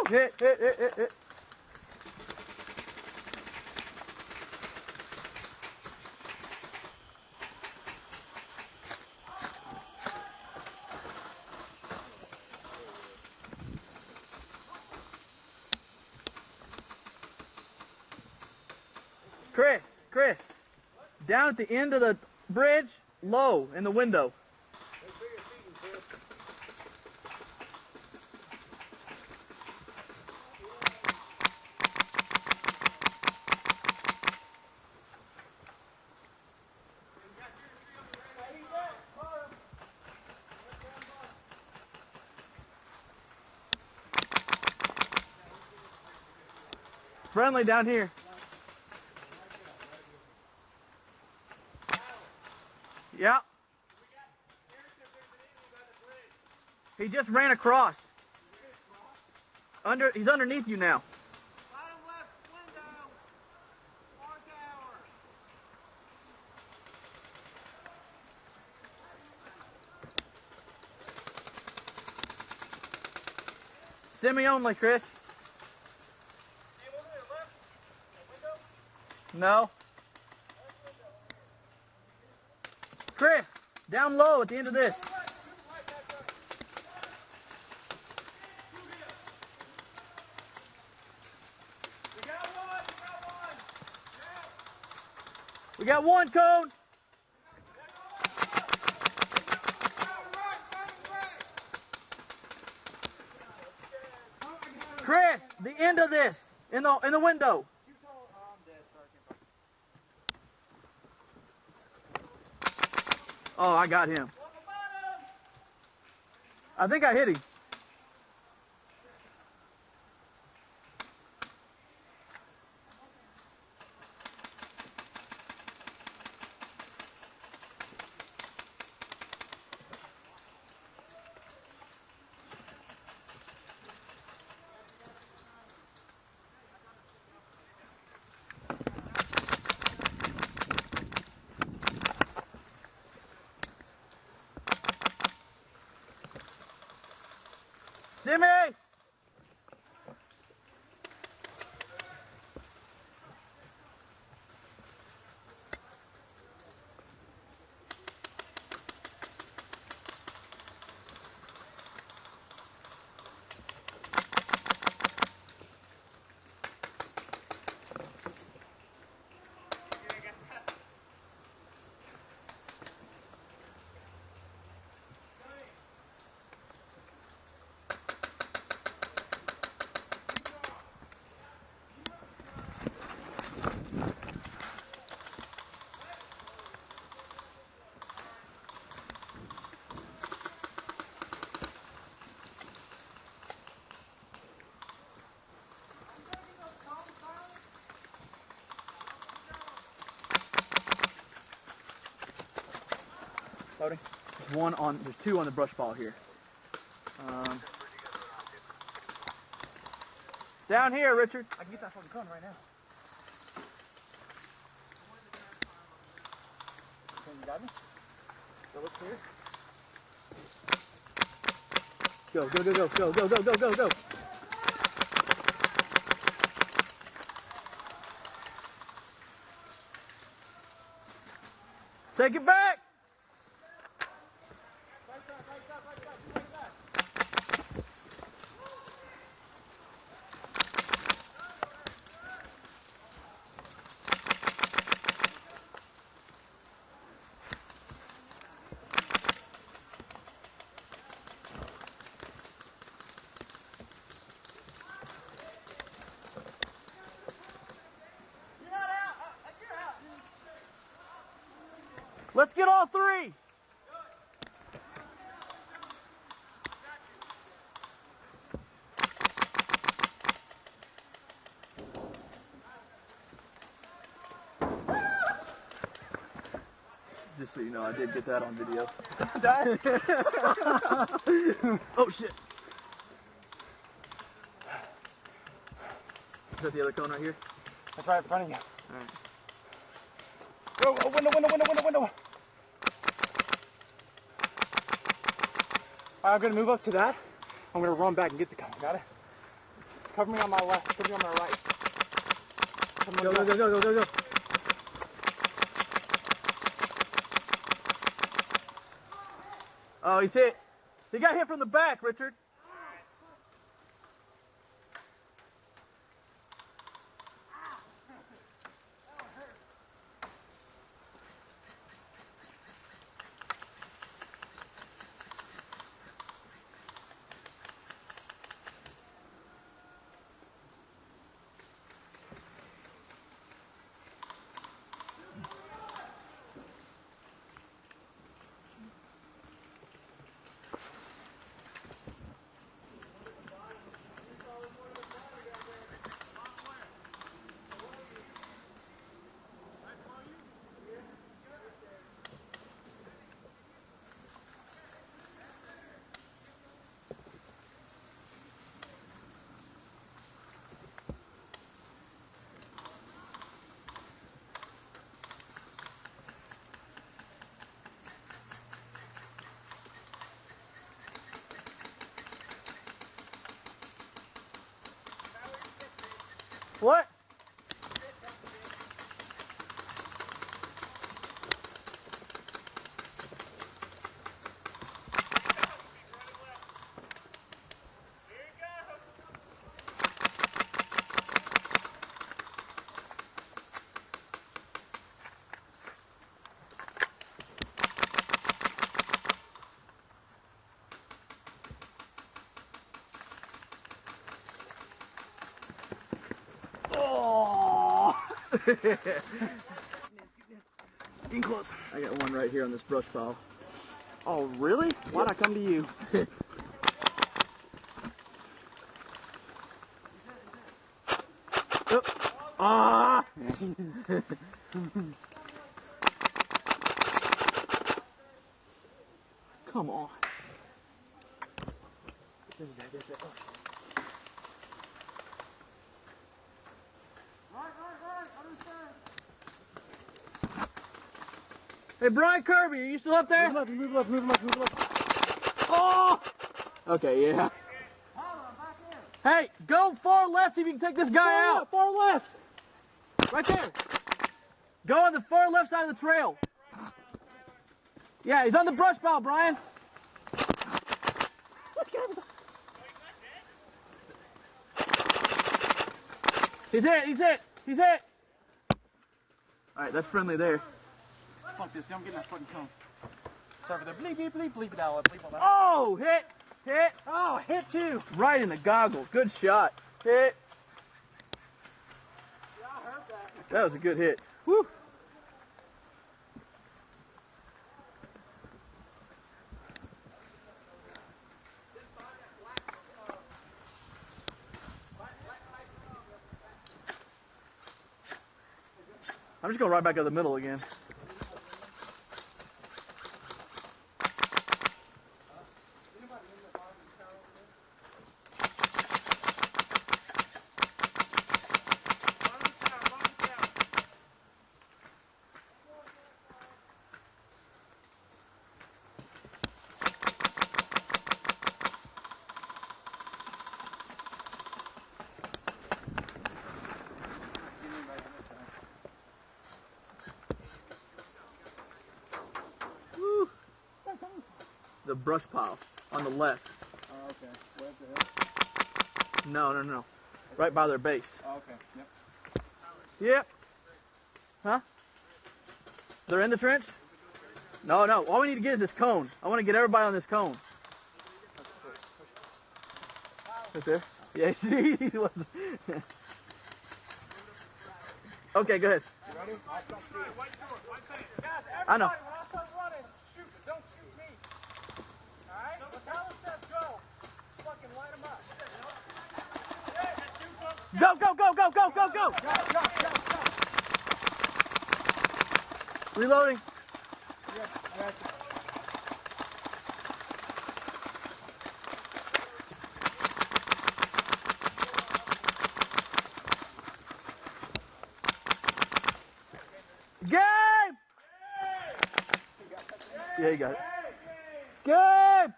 Hit. Chris, down at the end of the bridge, low in the window. Friendly down here. Yeah. He just ran across. He's underneath you now. Bottom left window. Far tower. Semi only, Chris. No. Chris, down low at the end of this. We got one cone. Chris, the end of this in the window. Oh, I got him. I think I hit him. Simi! Loading. There's two on the brush pile here. Down here, Richard. I can get that fucking cone right now. You got me? Go look clear. Go. Take it back. Let's get all three. Just so you know, I did get that on video. Oh shit. Is that the other cone right here? That's right in front of you. Alright. Whoa, window. I'm going to move up to that. I'm going to run back and get the cone. Got it? Cover me on my left. Cover me on my right. Go, go, go, go, go, go, go. Oh, he's hit. He got hit from the back, Richard. What? Getting close. I got one right here on this brush pile. Oh, really? Why'd I come to you? Oh. Ah! Come on. Hey, Brian Kirby, are you still up there? Move left, move left, move left, move left. Oh! Okay, yeah. Hey, go far left, see if you can take this guy out. Far left. Right there. Go on the far left side of the trail. Yeah, he's on the brush pile, Brian. He's hit, he's hit, he's hit. All right, that's friendly there. Fuck this, I'm getting that fucking cone. Sorry for the bleep, bleep, bleep, bleep it out. Bleep all that. Oh, hit, hit. Oh, hit too. Right in the goggle. Good shot. Hit. Yeah, I heard that. That was a good hit. Woo. I'm just going right back out the middle again. The brush pile on the left. Oh, okay. Where's the hill? No, no, no. Right by their base. Oh, okay. Yep. Yep. Huh? They're in the trench? No, no. All we need to get is this cone. I want to get everybody on this cone. Right there? Yeah, see? Okay, go ahead. You ready? I know. Go, go, go, go, go, go, go! Reloading. Yeah, I got you. Game! Yeah, you got it. Game!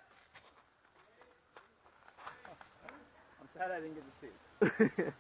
I'm bad I didn't get to see it.